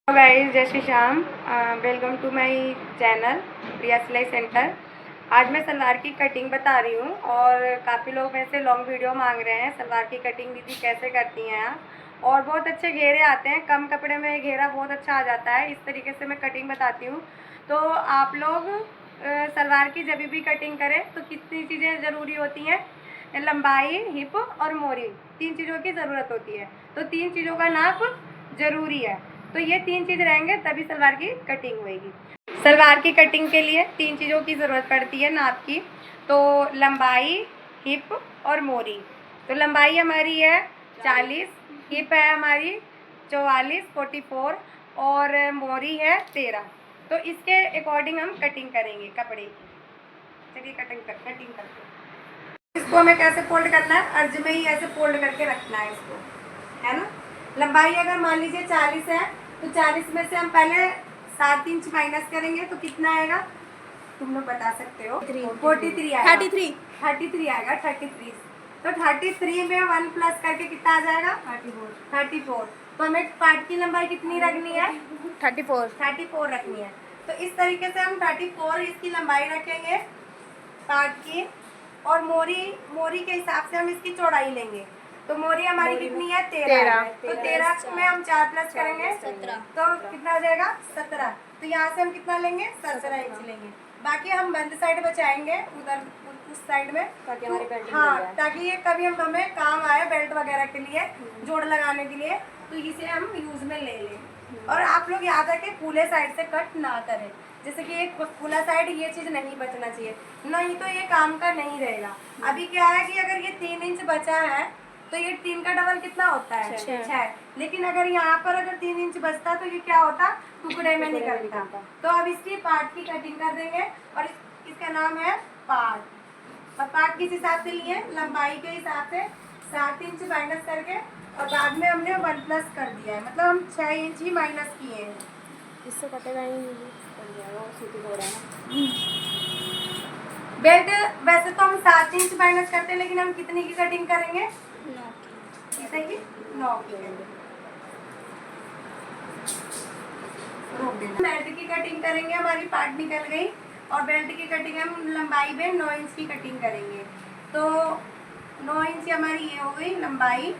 Hello guys, जय Shri Shyam. Welcome to my channel Priya Silai centre. आज मैं सलवार की कटिंग बता रही हूँ और काफ़ी लोग मेरे से लॉन्ग वीडियो मांग रहे हैं सलवार की कटिंग दीदी कैसे करती हैं आप। और बहुत अच्छे घेरे आते हैं, कम कपड़े में घेरा बहुत अच्छा आ जाता है। इस तरीके से मैं कटिंग बताती हूँ। तो आप लोग सलवार की जब भी कटिंग करें तो कितनी चीज़ें ज़रूरी होती हैं, लंबाई, हिप और मोरी, 3 चीज़ों की ज़रूरत होती है। तो 3 चीज़ों का नाप ज़रूरी है। तो ये 3 चीज़ रहेंगे तभी सलवार की कटिंग होएगी। सलवार की कटिंग के लिए 3 चीज़ों की ज़रूरत पड़ती है नाप की। तो लंबाई, हिप और मोरी। तो लंबाई हमारी है 40, हिप है हमारी 44, 44 और मोरी है 13। तो इसके अकॉर्डिंग हम कटिंग करेंगे कपड़े की। चलिए कटिंग करते हैं। इसको हमें कैसे फोल्ड करना है, अर्ज में ही ऐसे फोल्ड करके रखना है इसको, है ना। लंबाई अगर मान लीजिए 40 है तो 40 में से हम पहले 7 इंच माइनस करेंगे तो कितना आएगा, तुम लोग बता सकते हो। 43 आएगा। 33 आएगा। 33 तो 33 में 1 प्लस करके कितना आ जाएगा, 34। तो हमें पार्ट की लंबाई कितनी रखनी है, 34 रखनी है। तो इस तरीके से हम 34 इसकी लंबाई रखेंगे पार्ट की। और मोरी के हिसाब से हम इसकी चौड़ाई लेंगे। तो मोरी हमारी कितनी है, 13। तो 13 में हम 4 प्लस करेंगे 17। तो कितना आ जाएगा, 17। तो यहाँ से हम कितना लेंगे, 17 इंच लेंगे। बाकी हम बंद साइड बचाएंगे उधर उस साइड में, ताकि हमारी बेल्ट, हाँ, ताकि ये कभी हम हमें काम आए बेल्ट वगैरह के लिए, जोड़ लगाने के लिए, तो इसे हम यूज में ले लें। और आप लोग याद रखें खुले साइड से कट ना करें। जैसे कि एक खुला साइड, ये चीज़ नहीं बचना चाहिए, नहीं तो ये काम का नहीं रहेगा। अभी क्या है कि अगर ये 3 इंच बचा है तो ये 3 का डबल कितना होता है, 6। लेकिन अगर यहाँ पर अगर 3 इंच बचता तो ये क्या होता, टुकड़े में निकलता। तो अब इसकी पार्ट की कटिंग कर देंगे और इसका नाम है पार्ट। और पार्ट किस हिसाब से लिए, लंबाई के हिसाब से 7 इंच माइनस करके, और बाद में हमने 1 प्लस कर दिया है, मतलब हम 6 इंच ही माइनस किए हैं। इससे कटेगा ही नहीं, हो रहा है। बेल्ट वैसे तो हम 7 इंच माइनस करते हैं, लेकिन हम कितनी की कटिंग करेंगे, 9 की। 9 की बेल्ट की कटिंग करेंगे, हमारी पार्ट निकल गई। और बेल्ट की कटिंग हम लंबाई में 9 इंच की कटिंग करेंगे। तो 9 इंच हमारी ये हो गई लंबाई।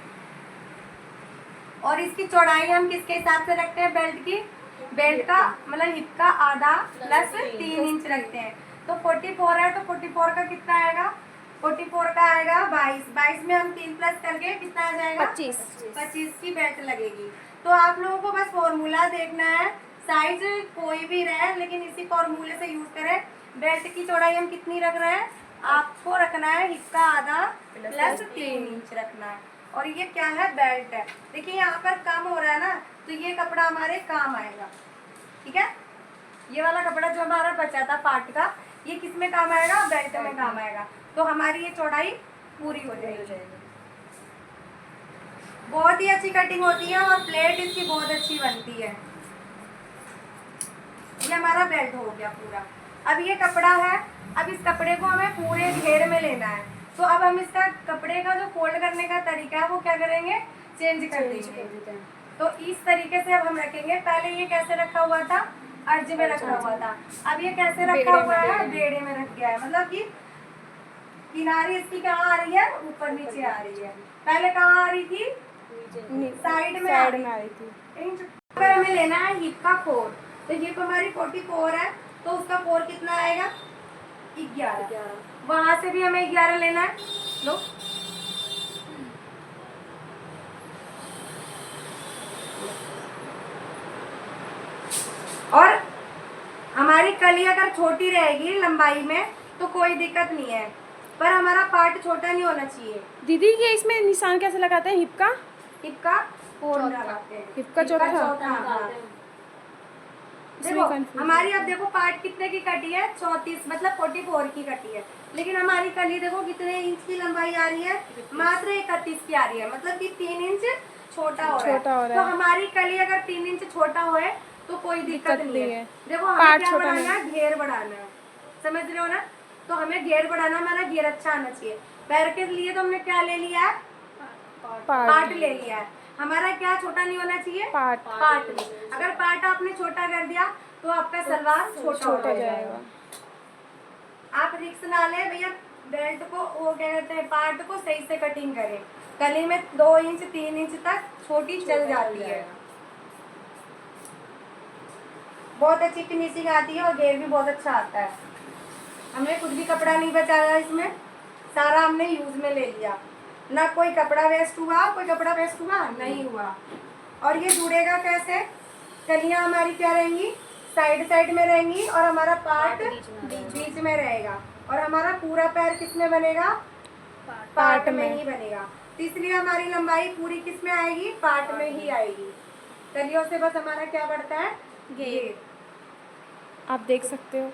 और इसकी चौड़ाई हम किसके हिसाब से रखते हैं, बेल्ट की, बेल्ट का मतलब हिप का आधा प्लस 3 इंच रखते हैं। तो 44 है तो 44 का कितना आएगा, 44 का आएगा 22 में हम 3 प्लस करके कितना आ जाएगा, 25 की बेल्ट लगेगी। तो आप लोगों को बस फॉर्मूला देखना है, साइज कोई भी रहे लेकिन इसी फॉर्मूले से यूज करें। बेल्ट की चौड़ाई हम कितनी रख रहे हैं, आपको रखना है हिप का आधा प्लस 3 इंच रखना है। और ये क्या है, बेल्ट है। देखिए यहाँ पर कम हो रहा है ना, तो ये कपड़ा हमारे काम आएगा, ठीक है। ये वाला कपड़ा जो हमारा बचा था पार्ट का, ये किस में काम आएगा, बेल्ट में काम आएगा। तो हमारी ये चौड़ाई पूरी हो जाएगी। बहुत ही अच्छी कटिंग होती है और प्लेट इसकी बहुत अच्छी बनती है। ये हमारा बेल्ट हो गया पूरा। अब ये कपड़ा है, अब इस कपड़े को हमें पूरे घेर में लेना है। तो अब हम इसका कपड़े का जो फोल्ड करने का तरीका है वो क्या करेंगे, चेंज कर देंगे। तो इस तरीके से अब हम रखेंगे। पहले ये कैसे रखा हुआ था, अर्ज में रखा हुआ था। अब ये कैसे रखा हुआ है, बेड़े में रख गया है। मतलब कि किनारी इसकी कहाँ आ रही है, ऊपर नीचे आ रही है। पहले कहाँ आ रही थी, साइड में आ रही थी। पर हमें लेना है हिप का 4। तो हिप हमारी 44 है तो उसका 4 कितना आएगा, 11। वहां से भी हमें 11 लेना है। लो, और हमारी कली अगर छोटी रहेगी लंबाई में तो कोई दिक्कत नहीं है, पर हमारा पार्ट छोटा नहीं होना चाहिए। दीदी ये इसमें निशान कैसे लगाते हैं, हिप का 4 लगाते हैं, हिप का चौथा। देखो हमारी, अब देखो पार्ट कितने की कटी है, 34 मतलब 44 की कटी है। लेकिन हमारी कली देखो कितने इंच की लंबाई आ रही है, मात्र 31 की आ रही है। मतलब कि 3 इंच छोटा हो रहा है। तो हमारी कली अगर 3 इंच छोटा होए तो कोई दिक्कत नहीं है। देखो हमें क्या बढ़ाना है, घेर बढ़ाना है, समझ रहे हो ना। तो हमें घेर बढ़ाना, हमारा घेर अच्छा आना चाहिए। पैर के लिए तो हमने क्या ले लिया है, पार्ट ले लिया है। हमारा क्या छोटा नहीं होना चाहिए, पार्ट। अगर पार्ट तो आपका सलवार छोटा हो छोटा जाएगा। जाएगा। आप रिक्स ना लें भैया, बेल्ट को वो क्या कहते हैं पार्ट को सही से कटिंग करें। गले में 2 इंच 3 इंच तक छोटी चल जाती है। बहुत अच्छी फिनिशिंग आती है और घेर भी बहुत अच्छा आता है। हमने कुछ भी कपड़ा नहीं बचाया इसमें, सारा हमने यूज में ले लिया। ना कोई कपड़ा वेस्ट हुआ, कोई कपड़ा वेस्ट हुआ नहीं हुआ। और ये जुड़ेगा कैसे, कलियां हमारी क्या रहेंगी, साइड साइड में रहेंगी और हमारा पार्ट बीच में रहेगा। और हमारा पूरा पैर किस में बनेगा, पार्ट में ही बनेगा। तो इसलिए हमारी लंबाई पूरी किस में आएगी, पार्ट में ही आएगी। कलियों से बस हमारा क्या बढ़ता है, घेर। आप देख सकते हो।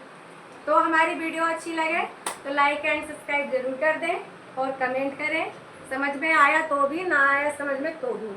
तो हमारी वीडियो अच्छी लगे तो लाइक एंड सब्सक्राइब जरूर कर दें और कमेंट करें। समझ में आया तो भी, ना आया समझ में तो भी।